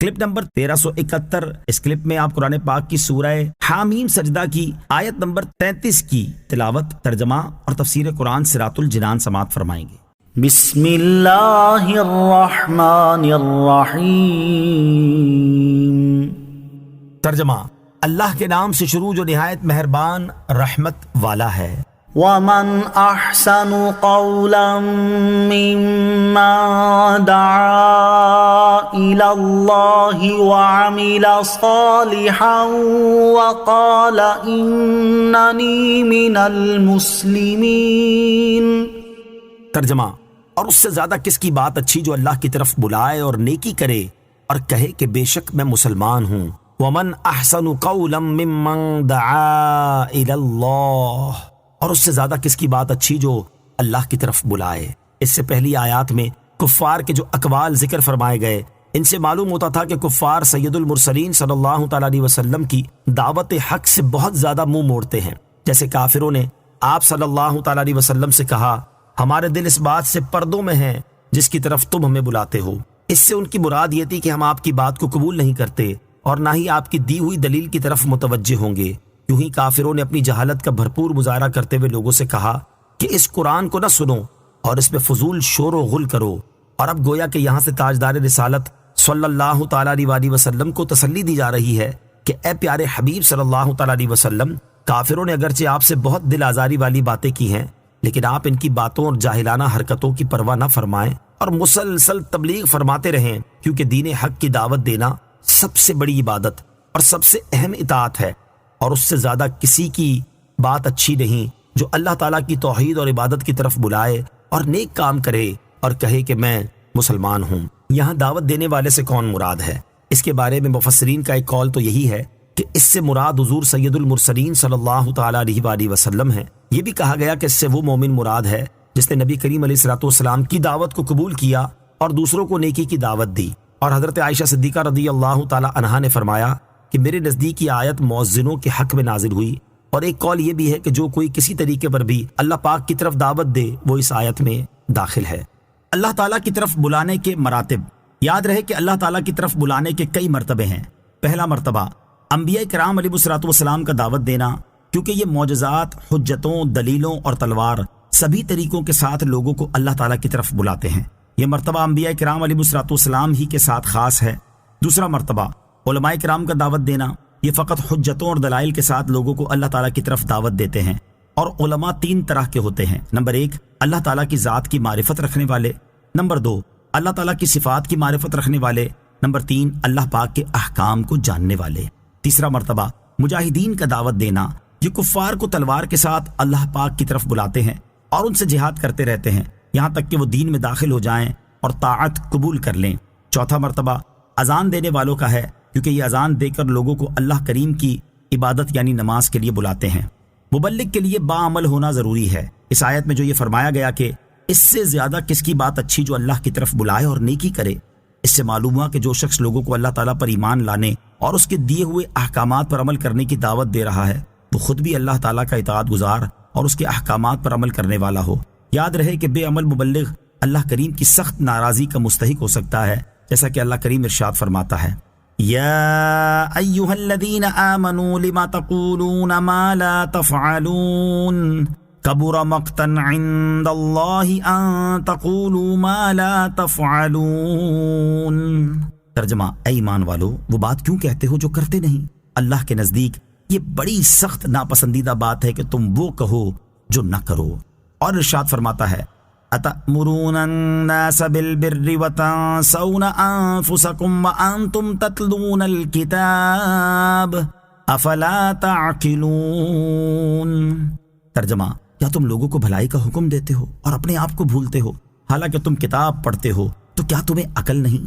Clip number 1371۔ اس clip میں آپ قرآن پاک کی سورہ حامیم سجدہ کی آیت نمبر 33 کی تلاوت، ترجمہ اور تفسیر قرآن صراط الجنان سماعت فرمائیں گے۔ بسم اللہ الرحمن الرحیم۔ ترجمہ: اللہ کے نام سے شروع جو نہایت مہربان رحمت والا ہے۔ ومن احسن قولا ممن دعا الى اللہ وعمل صالحا وقال اننی من المسلمین۔ ترجمہ: اور اس سے زیادہ کس کی بات اچھی جو اللہ کی طرف بلائے اور نیکی کرے اور کہے کہ بے شک میں مسلمان ہوں۔ ومن احسن قولا ممن دعا الى اللہ، اور اس سے زیادہ کس کی بات اچھی جو اللہ کی طرف بلائے۔ اس سے پہلی آیات میں کفار کے جو اقوال ذکر فرمائے گئے، ان سے معلوم ہوتا تھا کہ کفار سید المرسلین صلی اللہ تعالیٰ علیہ وسلم کی دعوت حق سے بہت زیادہ منہ موڑتے ہیں۔ جیسے کافروں نے آپ صلی اللہ تعالیٰ علیہ وسلم سے کہا، ہمارے دل اس بات سے پردوں میں ہیں جس کی طرف تم ہمیں بلاتے ہو۔ اس سے ان کی مراد یہ تھی کہ ہم آپ کی بات کو قبول نہیں کرتے اور نہ ہی آپ کی دی ہوئی دلیل کی طرف متوجہ ہوں گے۔ یوں ہی کافروں نے اپنی جہالت کا بھرپور مظاہرہ کرتے ہوئے لوگوں سے کہا کہ اس قرآن کو نہ سنو اور اس میں فضول شور و غل کرو۔ اور اب گویا کہ یہاں سے تاجدار رسالت صلی اللہ تعالیٰ علیہ وسلم کو تسلی دی جا رہی ہے کہ اے پیارے حبیب صلی اللہ تعالیٰ علیہ وسلم، کافروں نے اگرچہ آپ سے بہت دل آزاری والی باتیں کی ہیں، لیکن آپ ان کی باتوں اور جاہلانہ حرکتوں کی پرواہ نہ فرمائیں اور مسلسل تبلیغ فرماتے رہیں، کیونکہ دین حق کی دعوت دینا سب سے بڑی عبادت اور سب سے اہم اطاعت ہے، اور اس سے زیادہ کسی کی بات اچھی نہیں جو اللہ تعالیٰ کی توحید اور عبادت کی طرف بلائے اور نیک کام کرے اور کہے کہ میں مسلمان ہوں۔ یہاں دعوت دینے والے سے کون مراد ہے؟ اس کے بارے میں مفسرین کا ایک قول تو یہی ہے کہ اس سے مراد حضور سید المرسلین صلی اللہ تعالیٰ علیہ وآلہ وسلم ہے۔ یہ بھی کہا گیا کہ اس سے وہ مومن مراد ہے جس نے نبی کریم علیہ الصلوۃ والسلام کی دعوت کو قبول کیا اور دوسروں کو نیکی کی دعوت دی۔ اور حضرت عائشہ صدیقہ رضی اللہ تعالیٰ عنہا نے فرمایا کہ میرے نزدیک یہ آیت مؤذنوں کے حق میں نازل ہوئی، اور ایک قول یہ بھی ہے کہ جو کوئی کسی طریقے پر بھی اللہ پاک کی طرف دعوت دے وہ اس آیت میں داخل ہے۔ اللہ تعالیٰ کی طرف بلانے کے مراتب۔ یاد رہے کہ اللہ تعالیٰ کی طرف بلانے کے کئی مرتبے ہیں۔ پہلا مرتبہ انبیاء کرام علیہ الصلوۃ والسلام کا دعوت دینا، کیونکہ یہ معجزات، حجتوں، دلیلوں اور تلوار سبھی طریقوں کے ساتھ لوگوں کو اللہ تعالیٰ کی طرف بلاتے ہیں۔ یہ مرتبہ انبیاء کرام علیہ الصلوۃ والسلام ہی کے ساتھ خاص ہے۔ دوسرا مرتبہ علماء کرام کا دعوت دینا، یہ فقط حجتوں اور دلائل کے ساتھ لوگوں کو اللہ تعالیٰ کی طرف دعوت دیتے ہیں۔ اور علماء تین طرح کے ہوتے ہیں۔ نمبر 1، اللہ تعالیٰ کی ذات کی معرفت رکھنے والے۔ نمبر 2، اللہ تعالیٰ کی صفات کی معرفت رکھنے والے۔ نمبر 3، اللہ پاک کے احکام کو جاننے والے۔ تیسرا مرتبہ مجاہدین کا دعوت دینا، یہ کفار کو تلوار کے ساتھ اللہ پاک کی طرف بلاتے ہیں اور ان سے جہاد کرتے رہتے ہیں یہاں تک کہ وہ دین میں داخل ہو جائیں اور طاعت قبول کر لیں۔ چوتھا مرتبہ اذان دینے والوں کا ہے، کیونکہ یہ اذان دے کر لوگوں کو اللہ کریم کی عبادت یعنی نماز کے لیے بلاتے ہیں۔ مبلغ کے لیے باعمل ہونا ضروری ہے۔ اس آیت میں جو یہ فرمایا گیا کہ اس سے زیادہ کس کی بات اچھی جو اللہ کی طرف بلائے اور نیکی کرے، اس سے معلوم ہوا کہ جو شخص لوگوں کو اللہ تعالیٰ پر ایمان لانے اور اس کے دیے ہوئے احکامات پر عمل کرنے کی دعوت دے رہا ہے، وہ خود بھی اللہ تعالیٰ کا اطاعت گزار اور اس کے احکامات پر عمل کرنے والا ہو۔ یاد رہے کہ بے عمل مبلغ اللہ کریم کی سخت ناراضی کا مستحق ہو سکتا ہے، جیسا کہ اللہ کریم ارشاد فرماتا ہے، یا ایھا الذین آمنوا لم تقولون ما لا تفعلون کبر مقتا عند اللہ ان تقولوا ما لا تفعلون۔ ترجمہ: اے ایمان والو، وہ بات کیوں کہتے ہو جو کرتے نہیں؟ اللہ کے نزدیک یہ بڑی سخت ناپسندیدہ بات ہے کہ تم وہ کہو جو نہ کرو۔ اور ارشاد فرماتا ہے، أَتَأْمُرُونَ النَّاسَ بِالْبِرِّ وَتَنْسَوْنَ أَنفُسَكُمْ وَأَنْتُمْ تَتْلُونَ الْكِتَابَ أَفَلَا تَعْقِلُونَ۔ ترجمہ: کیا تم لوگوں کو بھلائی کا حکم دیتے ہو اور اپنے آپ کو بھولتے ہو، حالانکہ تم کتاب پڑھتے ہو؟ تو کیا تمہیں عقل نہیں؟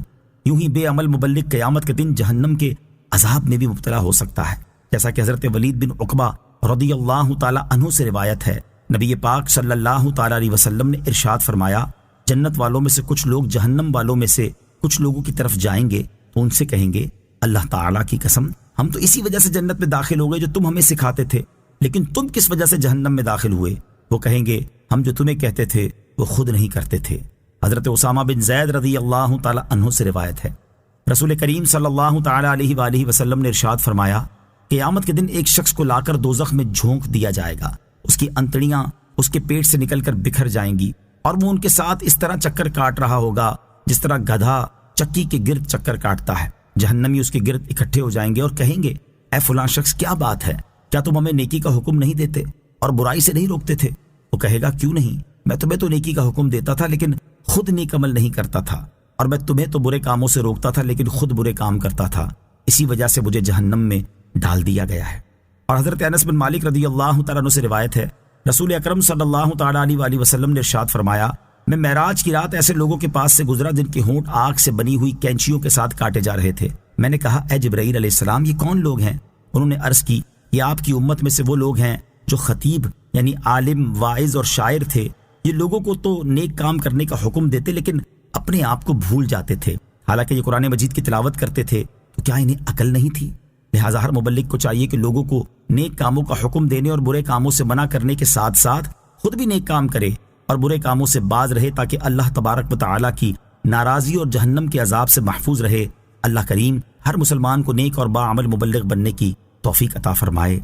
یوں ہی بے عمل مبلغ قیامت کے دن جہنم کے عذاب میں بھی مبتلا ہو سکتا ہے، جیسا کہ حضرت ولید بن عقبہ رضی اللہ تعالی عنہ سے روایت ہے۔ نبی پاک صلی اللہ تعالی علیہ وسلم نے ارشاد فرمایا، جنت والوں میں سے کچھ لوگ جہنم والوں میں سے کچھ لوگوں کی طرف جائیں گے تو ان سے کہیں گے، اللہ تعالیٰ کی قسم، ہم تو اسی وجہ سے جنت میں داخل ہو گئے جو تم ہمیں سکھاتے تھے، لیکن تم کس وجہ سے جہنم میں داخل ہوئے؟ وہ کہیں گے، ہم جو تمہیں کہتے تھے وہ خود نہیں کرتے تھے۔ حضرت اسامہ بن زید رضی اللہ تعالی عنہ سے روایت ہے۔ رسول کریم صلی اللہ تعالی علیہ وآلہ وسلم نے ارشاد فرمایا، قیامت کے دن ایک شخص کو لا کر دوزخ میں جھونک دیا جائے گا، اس کی انتڑیاں اس کے پیٹ سے نکل کر بکھر جائیں گی، اور وہ ان کے ساتھ اس طرح چکر کاٹ رہا ہوگا جس طرح گدھا چکی کے گرد چکر کاٹتا ہے۔ جہنمی اس کے گرد اکٹھے ہو جائیں گے اور کہیں گے، اے فلاں شخص، کیا بات ہے؟ کیا تم ہمیں نیکی کا حکم نہیں دیتے اور برائی سے نہیں روکتے تھے؟ وہ کہے گا، کیوں نہیں، میں تمہیں تو نیکی کا حکم دیتا تھا لیکن خود نیک عمل نہیں کرتا تھا، اور میں تمہیں تو برے کاموں سے روکتا تھا لیکن خود برے کام کرتا تھا، اسی وجہ سے مجھے جہنم میں ڈال دیا گیا ہے۔ اور حضرت انس بن مالک رضی اللہ تعالیٰ عنہ سے روایت ہے، رسول اکرم صلی اللہ تعالیٰ علیہ وآلہ وسلم نے ارشاد فرمایا، میں معراج کی رات ایسے لوگوں کے پاس سے گزرا جن کے ہونٹ آگ سے بنی ہوئی کینچیوں کے ساتھ کاٹے جا رہے تھے۔ میں نے کہا، اے جبرائیل علیہ السلام، یہ کون لوگ ہیں؟ انہوں نے عرض کی، یہ آپ کی امت میں سے وہ لوگ ہیں جو خطیب یعنی عالم، واعظ اور شاعر تھے۔ یہ لوگوں کو تو نیک کام کرنے کا حکم دیتے لیکن اپنے آپ کو بھول جاتے تھے، حالانکہ یہ قرآن مجید کی تلاوت کرتے تھے، تو کیا انہیں عقل نہیں تھی؟ لہٰذا ہر مبلغ کو چاہیے کہ لوگوں کو نیک کاموں کا حکم دینے اور برے کاموں سے منع کرنے کے ساتھ ساتھ خود بھی نیک کام کرے اور برے کاموں سے باز رہے، تاکہ اللہ تبارک و تعالیٰ کی ناراضی اور جہنم کے عذاب سے محفوظ رہے۔ اللہ کریم ہر مسلمان کو نیک اور باعمل مبلغ بننے کی توفیق عطا فرمائے۔